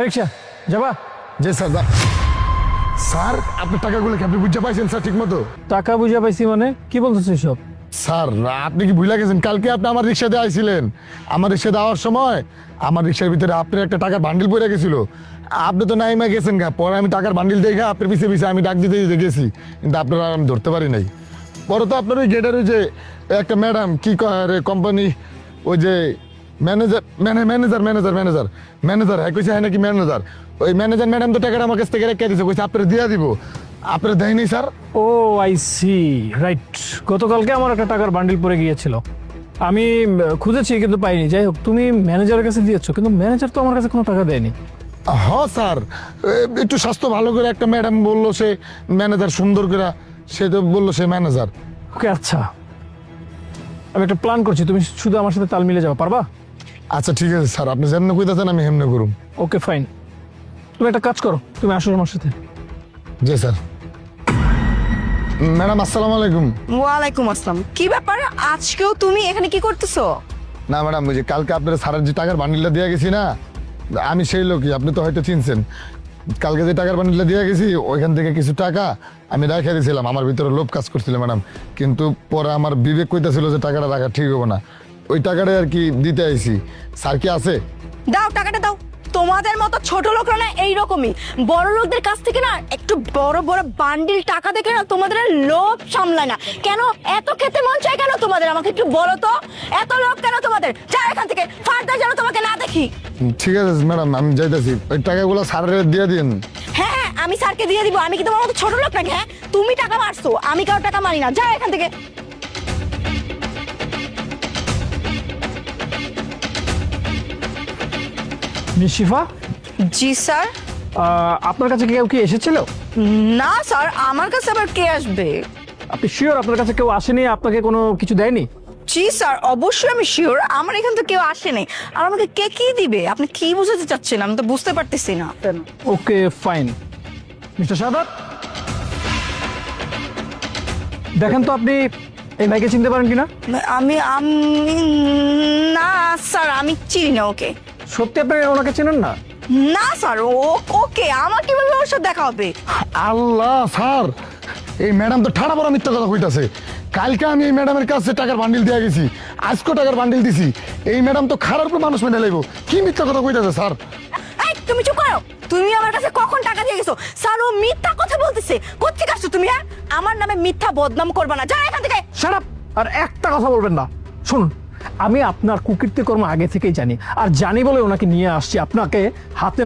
রিক্সা যাবা? জি sir. Sir আপনার টাকাগুলো কি আপনি বুঝতে পাইছেন স্যার ঠিক মতো? টাকা বুঝা পাইছি মানে কি বলতেছিস সব? স্যার আপনি কি ভুলে গেছেন কালকে আপনি আমার রিক্সাতে আইছিলেন, আমার রিক্সা দেওয়ার সময় আমার রিক্সার ভিতরে আপনার একটা টাকার বান্ডিল পড়ে গেছিল। আপনি তো নাইমা গেছেন গা, পরে আমি টাকার বান্ডিল দেখে আপনার পিছিয়ে পিছিয়ে আমি ডাক দিতে দিতে গেছি, কিন্তু আপনারা আমি ধরতে পারি নাই। পরে তো আপনার ওই গেটের ওই যে একটা ম্যাডাম কি কয় কোম্পানি ওই যে manager manager manager manager manager হ্যাঁ কইছে হ্যাঁ নাকি ম্যানেজার, ওই ম্যানেজার ম্যাডাম তো টাকাটা আমার কাছ থেকে রেখে দিয়েছে, কইছে আপনারা দিয়ে দিব, আপনারা দেয়নি sir. Oh I see, right. গতকালকে আমার একটা টাকার বান্ডিল পড়ে গিয়েছিল, আমি খুঁজেছি কিন্তু পাইনি। যাই হোক, তুমি ম্যানেজারের কাছে দিয়েছো, কিন্তু ম্যানেজার তো আমার কাছে কোনো টাকা দেয়নি। হ্যাঁ স্যার, একটু স্বাস্থ্য ভালো করে একটা ম্যাডাম বললো সে ম্যানেজার, সুন্দর করে সে তো বললো সে ম্যানেজার। ওকে আচ্ছা, আমি একটা প্ল্যান করছি, তুমি শুধু আমার সাথে তাল মিলে যাবে, পারবা? আচ্ছা ঠিক আছে স্যার, আপনি যেমন কইতাছেন আমি হেমনে করুম। ওকে ফাইন, তুমি একটা কাজ করো, তুমি আসো আমার সাথে। জি স্যার। ম্যাডাম আসসালামু আলাইকুম। ওয়ালাইকুম আসসালাম। কি ব্যাপার, আজকেও তুমি এখানে কি করতেছো? না ম্যাডাম, ওই যে কালকে আপনার স্যারের যে টাকার বান্ডিলটা দিয়ে গেছি না, আমি সেই লোকই, আপনি তো হয়তো চিনছেন। কালকে যে টাকার বান্ডিলটা দিয়ে গেছি ওইখান থেকে কিছু টাকা আমি রেখে দিয়েছিলাম, আমার ভিতরে লোভ কাজ করছিল ম্যাডাম, কিন্তু পরে আমার বিবেক কইতাছিল যে টাকাটা রাখা ঠিক হবে না, ওই টাকাটাই আর কি দিতে আইছি। স্যার কি আছে? দাও টাকাটা দাও। তোমাদের মতো ছোট লোকরা না এইরকমই, বড় লোকদের কাছ থেকে না একটু বড় বড় বান্ডিল টাকা দেখে না তোমাদের আর লোভ সামলায় না। কেন এত খেতে মন চায় কেন তোমাদের, আমাকে একটু বলো তো, এত লোভ কেন তোমাদের? যাও এখান থেকে, ফার্দার যেন তোমাকে না দেখি। ঠিক আছে ম্যাডাম, আমি যাইতেছি, ওই টাকাগুলো স্যারের দিয়ে দিন। হ্যাঁ হ্যাঁ, আমি স্যারকে দিয়ে দিব। আমি কি তোমার মতো ছোট লোক নাকি? হ্যাঁ, তুমি টাকা মারছো, আমি কারো টাকা মারি না। যাও এখান থেকে। মিস শিফা, জি স্যার। আপনার কাছে কেউ কি এসেছিল? না স্যার, আমার কাছে আবার কে আসবে? আপনি শিওর আপনার কাছে কেউ আসেনি, আপনাকে কোনো কিছু দেয়নি? জি স্যার, অবশ্যই আমি শিওর, আমার এখান থেকে কেউ আসেনি। আর আমাকে কে কি দিবে, আপনি কি বুঝাতে চাচ্ছেন? আমি তো বুঝতে পারতেছি না। Okay fine. মিস্টার সাদাত, দেখেন তো আপনি এই ভাইকে চিনতে পারেন কিনা? আমি আমি না স্যার, আমি চিনি না ওকে। সত্যি আপনি ওনাকে চেনেন না? না স্যার, ওকে আমার কিভাবে ওর সাথে দেখা হবে? আল্লাহ স্যার, এই ম্যাডাম তো ঠাড়া বড় মিথ্যা কথা কইতাছে। কালকে আমি এই ম্যাডামের কাছে টাকার বান্ডিল দিয়ে গেছি, আজকে টাকার বান্ডিল দিছি, এই ম্যাডাম তো খারাপ মানুষ মেনে লাগবো, কি মিথ্যা কথা কইতাছে স্যার। এই তুমি চুপ করো। তুমি আমার কাছে কখন টাকা দিয়ে গেছো? স্যার ও মিথ্যা কথা বলতেছে। কোত্থেকে আসছো তুমি? হ্যাঁ, আমার নামে মিথ্যা বদনাম করবা না, যাও এখান থেকে। Shut up! আর একটা কথা বলবেন না। শুনুন, আমি আপনার কুকীর্তিকর্ম আগে থেকেই জানি, আর জানি বলে ওনাকে নিয়ে আসছি আপনাকে হাতে